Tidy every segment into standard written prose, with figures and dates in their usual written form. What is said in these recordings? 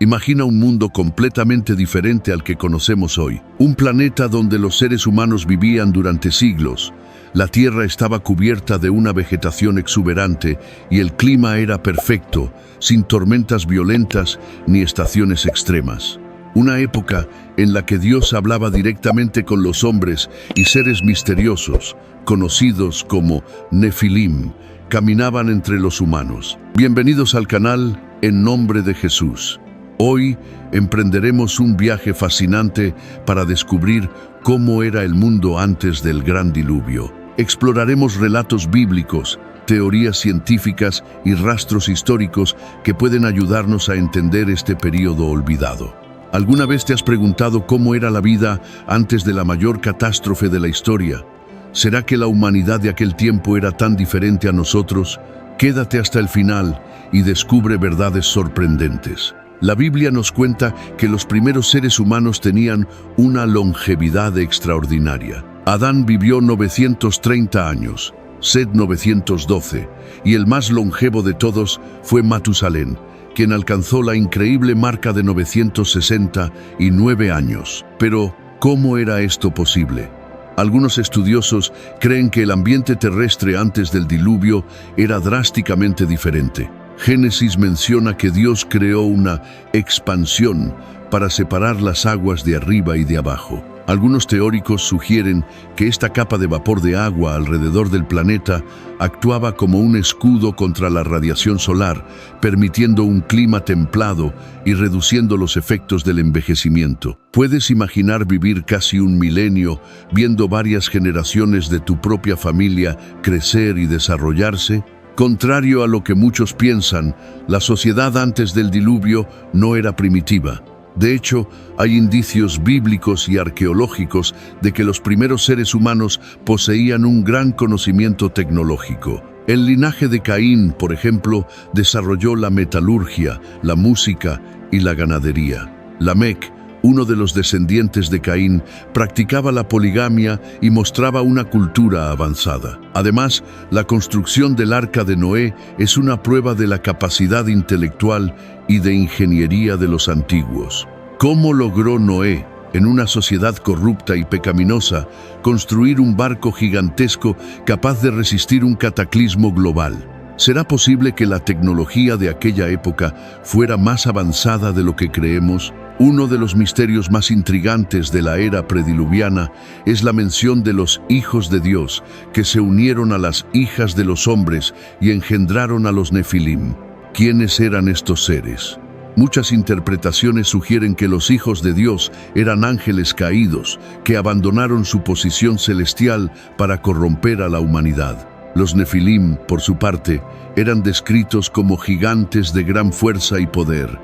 Imagina un mundo completamente diferente al que conocemos hoy. Un planeta donde los seres humanos vivían durante siglos. La Tierra estaba cubierta de una vegetación exuberante y el clima era perfecto, sin tormentas violentas ni estaciones extremas. Una época en la que Dios hablaba directamente con los hombres y seres misteriosos, conocidos como Nefilim, caminaban entre los humanos. Bienvenidos al canal En Nombre de Jesús. Hoy emprenderemos un viaje fascinante para descubrir cómo era el mundo antes del gran diluvio. Exploraremos relatos bíblicos, teorías científicas y rastros históricos que pueden ayudarnos a entender este periodo olvidado. ¿Alguna vez te has preguntado cómo era la vida antes de la mayor catástrofe de la historia? ¿Será que la humanidad de aquel tiempo era tan diferente a nosotros? Quédate hasta el final y descubre verdades sorprendentes. La Biblia nos cuenta que los primeros seres humanos tenían una longevidad extraordinaria. Adán vivió 930 años, Set 912, y el más longevo de todos fue Matusalén, quien alcanzó la increíble marca de 969 años. Pero, ¿cómo era esto posible? Algunos estudiosos creen que el ambiente terrestre antes del diluvio era drásticamente diferente. Génesis menciona que Dios creó una expansión para separar las aguas de arriba y de abajo. Algunos teóricos sugieren que esta capa de vapor de agua alrededor del planeta actuaba como un escudo contra la radiación solar, permitiendo un clima templado y reduciendo los efectos del envejecimiento. ¿Puedes imaginar vivir casi un milenio viendo varias generaciones de tu propia familia crecer y desarrollarse? Contrario a lo que muchos piensan, la sociedad antes del diluvio no era primitiva. De hecho, hay indicios bíblicos y arqueológicos de que los primeros seres humanos poseían un gran conocimiento tecnológico. El linaje de Caín, por ejemplo, desarrolló la metalurgia, la música y la ganadería. Lamec, uno de los descendientes de Caín, practicaba la poligamia y mostraba una cultura avanzada. Además, la construcción del Arca de Noé es una prueba de la capacidad intelectual y de ingeniería de los antiguos. ¿Cómo logró Noé, en una sociedad corrupta y pecaminosa, construir un barco gigantesco capaz de resistir un cataclismo global? ¿Será posible que la tecnología de aquella época fuera más avanzada de lo que creemos? Uno de los misterios más intrigantes de la era prediluviana es la mención de los hijos de Dios, que se unieron a las hijas de los hombres y engendraron a los Nefilim. ¿Quiénes eran estos seres? Muchas interpretaciones sugieren que los hijos de Dios eran ángeles caídos, que abandonaron su posición celestial para corromper a la humanidad. Los Nefilim, por su parte, eran descritos como gigantes de gran fuerza y poder,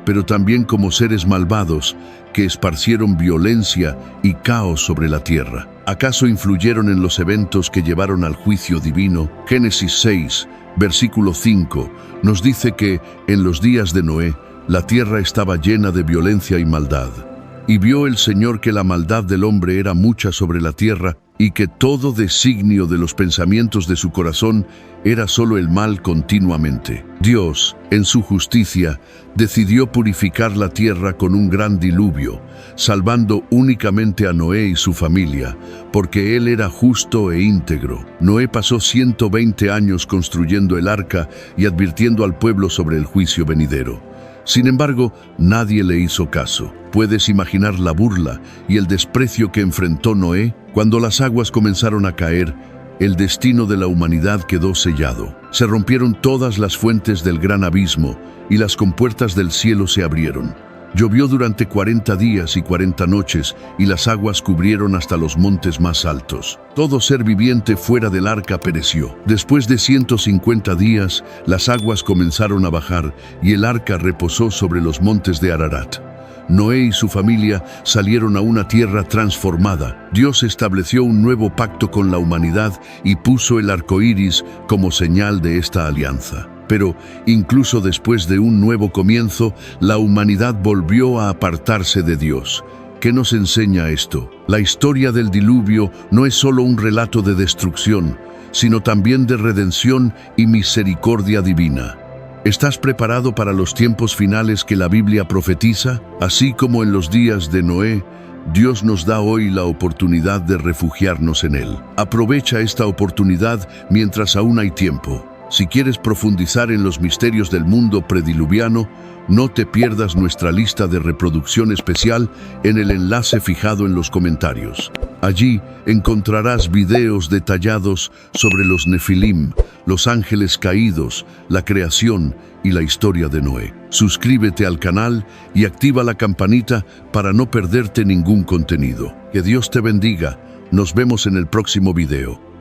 pero también como seres malvados que esparcieron violencia y caos sobre la tierra. ¿Acaso influyeron en los eventos que llevaron al juicio divino? Génesis 6, versículo 5, nos dice que en los días de Noé, la tierra estaba llena de violencia y maldad. Y vio el Señor que la maldad del hombre era mucha sobre la tierra, y que todo designio de los pensamientos de su corazón era solo el mal continuamente. Dios, en su justicia, decidió purificar la tierra con un gran diluvio, salvando únicamente a Noé y su familia, porque él era justo e íntegro. Noé pasó 120 años construyendo el arca y advirtiendo al pueblo sobre el juicio venidero. Sin embargo, nadie le hizo caso. ¿Puedes imaginar la burla y el desprecio que enfrentó Noé? Cuando las aguas comenzaron a caer, el destino de la humanidad quedó sellado. Se rompieron todas las fuentes del gran abismo y las compuertas del cielo se abrieron. Llovió durante 40 días y 40 noches y las aguas cubrieron hasta los montes más altos. Todo ser viviente fuera del arca pereció. Después de 150 días, las aguas comenzaron a bajar y el arca reposó sobre los montes de Ararat. Noé y su familia salieron a una tierra transformada. Dios estableció un nuevo pacto con la humanidad y puso el arco iris como señal de esta alianza. Pero, incluso después de un nuevo comienzo, la humanidad volvió a apartarse de Dios. ¿Qué nos enseña esto? La historia del diluvio no es solo un relato de destrucción, sino también de redención y misericordia divina. ¿Estás preparado para los tiempos finales que la Biblia profetiza? Así como en los días de Noé, Dios nos da hoy la oportunidad de refugiarnos en Él. Aprovecha esta oportunidad mientras aún hay tiempo. Si quieres profundizar en los misterios del mundo prediluviano, no te pierdas nuestra lista de reproducción especial en el enlace fijado en los comentarios. Allí encontrarás videos detallados sobre los Nefilim, los ángeles caídos, la creación y la historia de Noé. Suscríbete al canal y activa la campanita para no perderte ningún contenido. Que Dios te bendiga. Nos vemos en el próximo video.